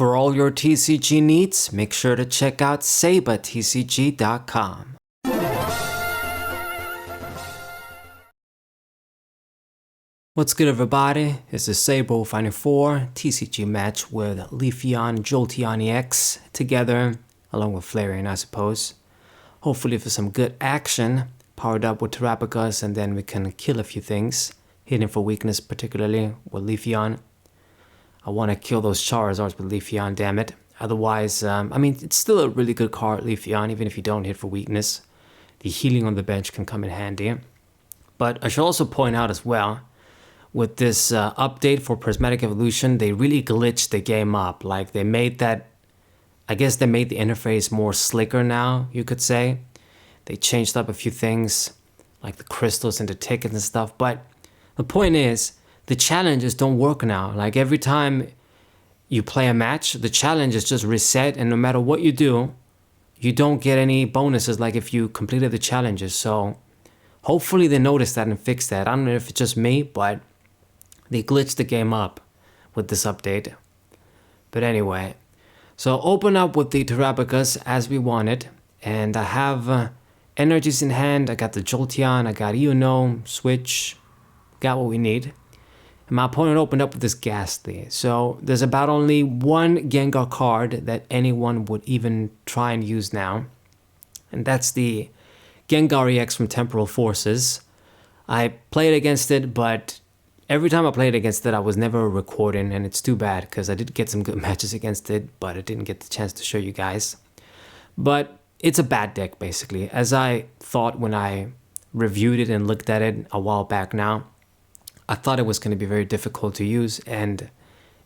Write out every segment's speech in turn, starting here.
For all your TCG needs, make sure to check out sabatcg.com. What's good, everybody? It's the Sabo Final 4 TCG match with Leafeon and Jolteon EX together, along with flareon, I suppose. Hopefully for some good action, powered up with terapagos, and then we can kill a few things, hitting for weakness, particularly with Leafeon. I want to kill those Charizards with Leafeon, damn it. Otherwise, I mean, it's still a really good card, Leafeon, even if you don't hit for weakness. The healing on the bench can come in handy. But I should also point out as well, with this update for Prismatic Evolution, they really glitched the game up. Like, they made that, I guess they made the interface more slicker now, you could say. They changed up a few things, like the crystals and the tickets and stuff. But the point is, the challenges don't work now. Like, every time you play a match, the challenge is just reset, and no matter what you do, you don't get any bonuses like if you completed the challenges. So hopefully they noticed that and fixed that. I don't know if it's just me, but they glitched the game up with this update. But anyway, so open up with the terapagos as we wanted, and I have energies in hand. I got the Jolteon, I got Eevee, switch, got what we need. And my opponent opened up with this Ghastly. So there's about only one Gengar card that anyone would even try and use now, and that's the Gengar EX from Temporal Forces. I played against it, but every time I played against it, I was never recording, and it's too bad because I did get some good matches against it, but I didn't get the chance to show you guys. But it's a bad deck, basically, as I thought when I reviewed it and looked at it a while back now. I thought it was going to be very difficult to use, and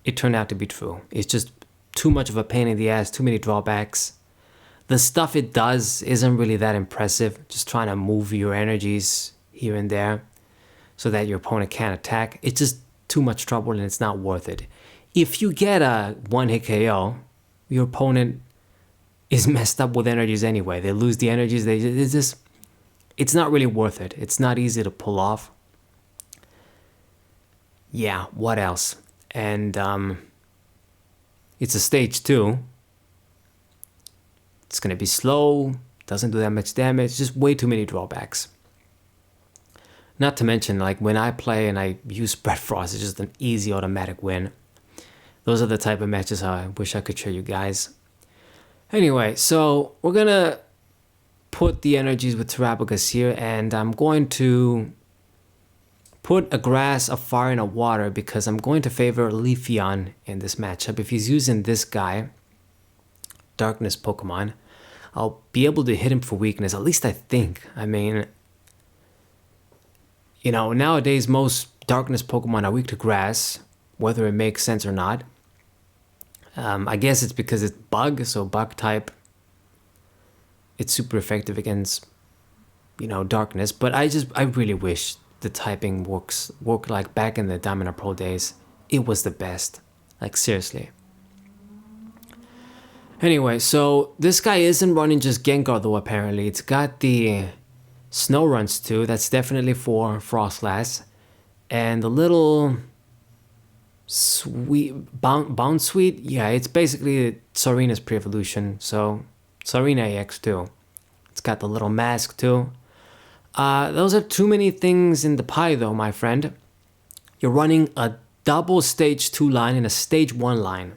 it turned out to be true. It's just too much of a pain in the ass, too many drawbacks. The stuff it does isn't really that impressive, just trying to move your energies here and there so that your opponent can't attack. It's just too much trouble, and it's not worth it. If you get a one-hit KO, your opponent is messed up with energies anyway. They lose the energies. It's not really worth it. It's not easy to pull off. Yeah, what else? And it's a stage 2. It's gonna be slow, doesn't do that much damage, just way too many drawbacks. Not to mention, like, when I play and I use Spread Frost, it's just an easy automatic win. Those are the type of matches I wish I could show you guys. Anyway, so we're gonna put the energies with terapagos here, and I'm going to put a grass, a fire, and a water because I'm going to favor Leafeon in this matchup. If he's using this guy, Darkness Pokemon, I'll be able to hit him for weakness, at least I think. I mean, you know, nowadays most Darkness Pokemon are weak to grass, whether it makes sense or not. I guess it's because it's bug, so bug type, it's super effective against, you know, darkness. But I really wish the typing worked like back in the Diamond and Pearl days. It was the best, like, seriously. Anyway, so this guy isn't running just Gengar though, apparently. It's got the Snow Runs too. That's definitely for Frostlass. And the little sweet bounce sweet, yeah, it's basically Tsareena's pre-evolution. So Tsareena EX too. It's got the little mask too. Those are too many things in the pie though, my friend. You're running a double stage 2 line and a stage 1 line.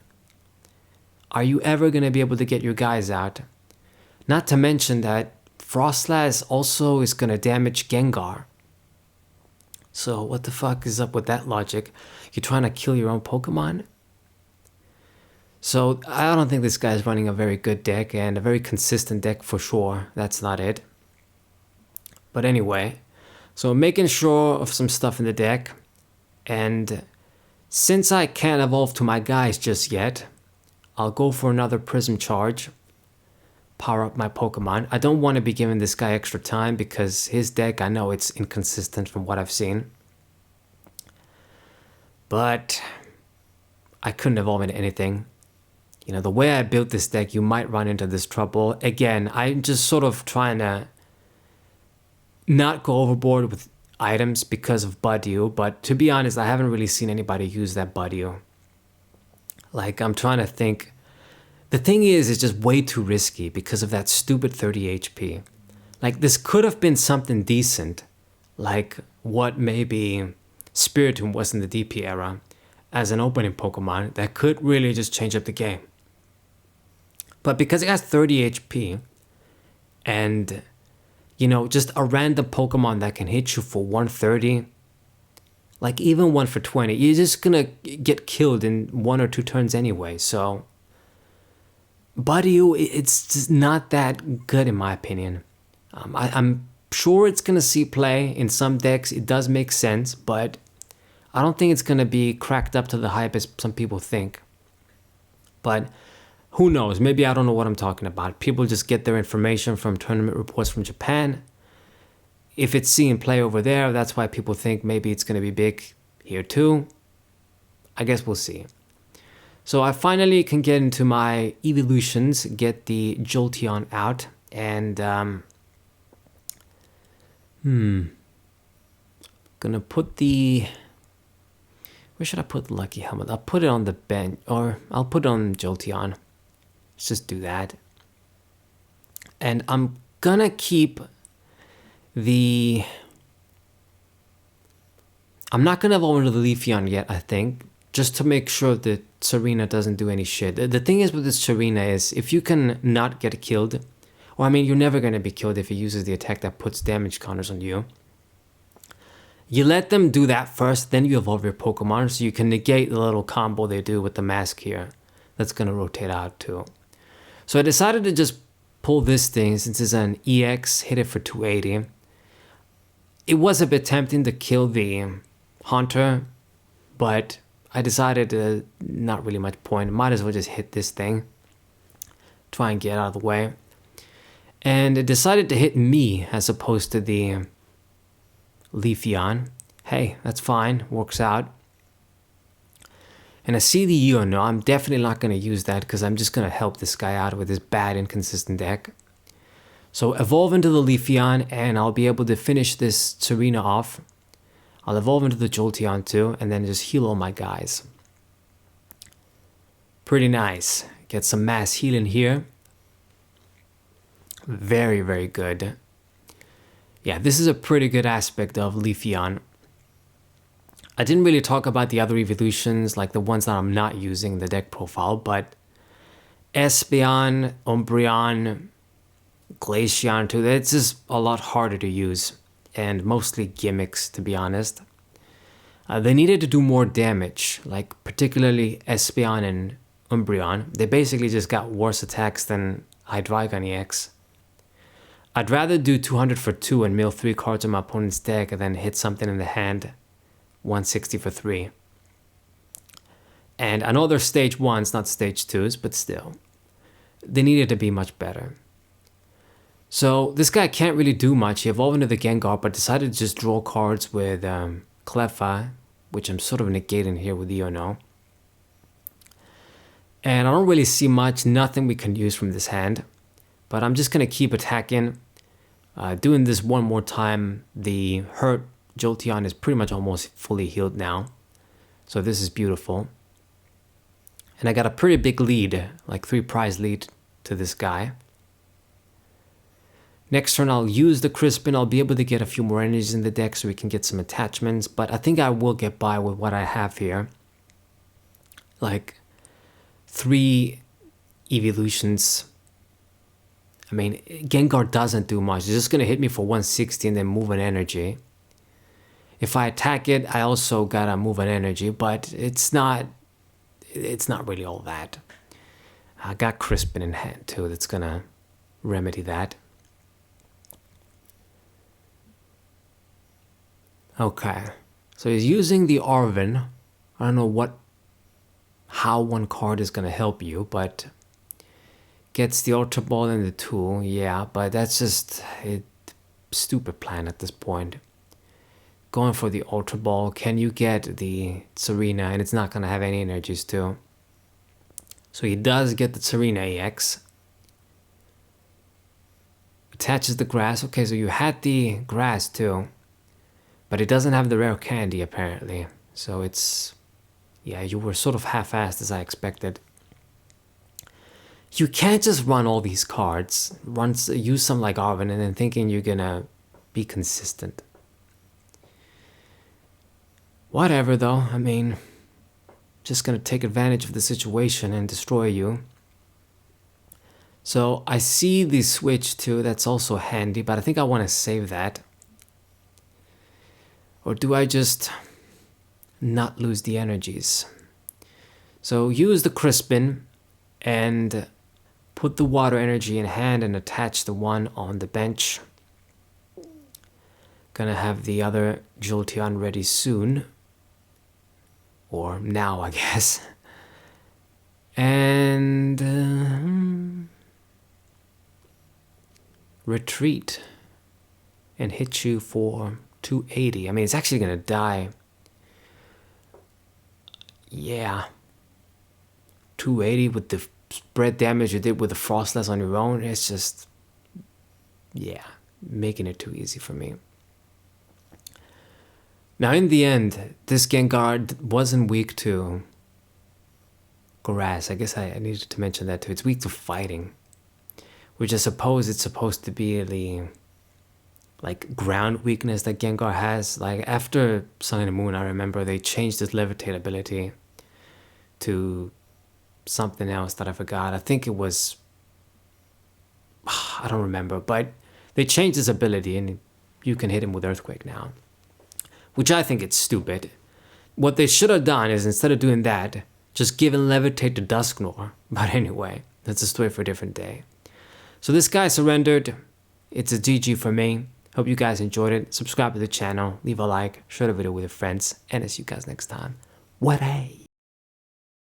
Are you ever going to be able to get your guys out? Not to mention that Frostlass also is going to damage Gengar. So what the fuck is up with that logic? You're trying to kill your own Pokemon? So I don't think this guy's running a very good deck, and a very consistent deck for sure. That's not it. But anyway, so making sure of some stuff in the deck, and since I can't evolve to my guys just yet, I'll go for another Prism Charge, power up my Pokemon. I don't want to be giving this guy extra time because his deck, I know it's inconsistent from what I've seen. But I couldn't evolve into anything. You know, the way I built this deck, you might run into this trouble. Again, I'm just sort of trying to not go overboard with items because of Budew, but to be honest, I haven't really seen anybody use that Budew. Like, I'm trying to think. The thing is, it's just way too risky because of that stupid 30 HP. Like, this could have been something decent, like what maybe Spiritomb was in the DP era, as an opening Pokemon that could really just change up the game. But because it has 30 HP, and, you know, just a random Pokemon that can hit you for 130, like even 1 for 20, you're just gonna get killed in 1 or 2 turns anyway, so... Budew, it's just not that good in my opinion. I'm sure it's gonna see play in some decks, it does make sense, but I don't think it's gonna be cracked up to the hype as some people think. But who knows, maybe I don't know what I'm talking about. People just get their information from tournament reports from Japan. If it's seeing play over there, that's why people think maybe it's gonna be big here too. I guess we'll see. So I finally can get into my eeveelutions, get the Jolteon out, and gonna put the... Where should I put the Lucky Helmet? I'll put it on the bench, or I'll put it on Jolteon. Let's just do that. And I'm gonna keep the... I'm not gonna evolve into the Leafeon yet, I think, just to make sure that Tsareena doesn't do any shit. The thing is with this Tsareena is, if you can not get killed, or I mean, you're never gonna be killed if it uses the attack that puts damage counters on you. You let them do that first, then you evolve your Pokemon, so you can negate the little combo they do with the mask here. That's gonna rotate out too. So I decided to just pull this thing, since it's an EX, hit it for 280. It was a bit tempting to kill the Haunter, but I decided not really much point. Might as well just hit this thing. Try and get out of the way. And it decided to hit me as opposed to the Leafeon. Hey, that's fine. Works out. And I see the Iono. I'm definitely not going to use that because I'm just going to help this guy out with his bad inconsistent deck. So evolve into the Leafeon and I'll be able to finish this Tsareena off. I'll evolve into the Jolteon too, and then just heal all my guys. Pretty nice. Get some mass healing here. Very, very good. Yeah, this is a pretty good aspect of Leafeon. I didn't really talk about the other evolutions, like the ones that I'm not using in the deck profile, but Espeon, Umbreon, Glaceon too, it's just a lot harder to use. And mostly gimmicks, to be honest. They needed to do more damage, like particularly Espeon and Umbreon. They basically just got worse attacks than Hydreigon EX. I'd rather do 200 for 2 and mill 3 cards on my opponent's deck and then hit something in the hand, 160 for 3. And I know they're stage 1s, not stage 2s, but still. They needed to be much better. So this guy can't really do much. He evolved into the Gengar, but decided to just draw cards with Cleffa, which I'm sort of negating here with Iono. And I don't really see much, nothing we can use from this hand. But I'm just going to keep attacking. Doing this one more time, the hurt Jolteon is pretty much almost fully healed now. So this is beautiful. And I got a pretty big lead, like 3 prize lead to this guy. Next turn I'll use the Crispin, I'll be able to get a few more energies in the deck so we can get some attachments, but I think I will get by with what I have here. Like 3 eeveelutions. I mean, Gengar doesn't do much, it's just going to hit me for 160 and then move an energy. If I attack it, I also gotta move an energy, but it's not really all that. I got Crispin in hand too, that's gonna remedy that. Okay, so he's using the Arven. I don't know how one card is gonna help you, but gets the Ultra Ball and the tool, yeah, but that's just a stupid plan at this point. Going for the Ultra Ball, can you get the Tsareena, and it's not gonna have any energies too. So he does get the Tsareena EX. Attaches the grass, okay, so you had the grass too. But it doesn't have the rare candy apparently, so it's Yeah, you were sort of half-assed as I expected. You can't just run all these cards, use some like Arvin, and then thinking you're gonna be consistent. Whatever though, I mean, just gonna take advantage of the situation and destroy you. So I see the switch too, that's also handy, but I think I want to save that. Or do I just not lose the energies? So use the Crispin and put the water energy in hand and attach the one on the bench. Gonna have the other Jolteon ready soon. Or now, I guess. And retreat and hit you for 280. I mean, it's actually gonna die. Yeah. 280 with the spread damage you did with the Frostless on your own, it's just, yeah, making it too easy for me. Now, in the end, this Gengar wasn't weak to grass. I guess I needed to mention that too. It's weak to fighting, which I suppose it's supposed to be the like ground weakness that Gengar has. Like after Sun and Moon, I remember they changed his levitate ability to something else that I forgot. I think it was, I don't remember, but they changed his ability and you can hit him with Earthquake now, which I think it's stupid. What they should have done is, instead of doing that, just give levitate to Dusknoir. But anyway, that's a story for a different day. So this guy surrendered. It's a GG for me. Hope you guys enjoyed it. Subscribe to the channel, leave a like, share the video with your friends, and I'll see you guys next time. What a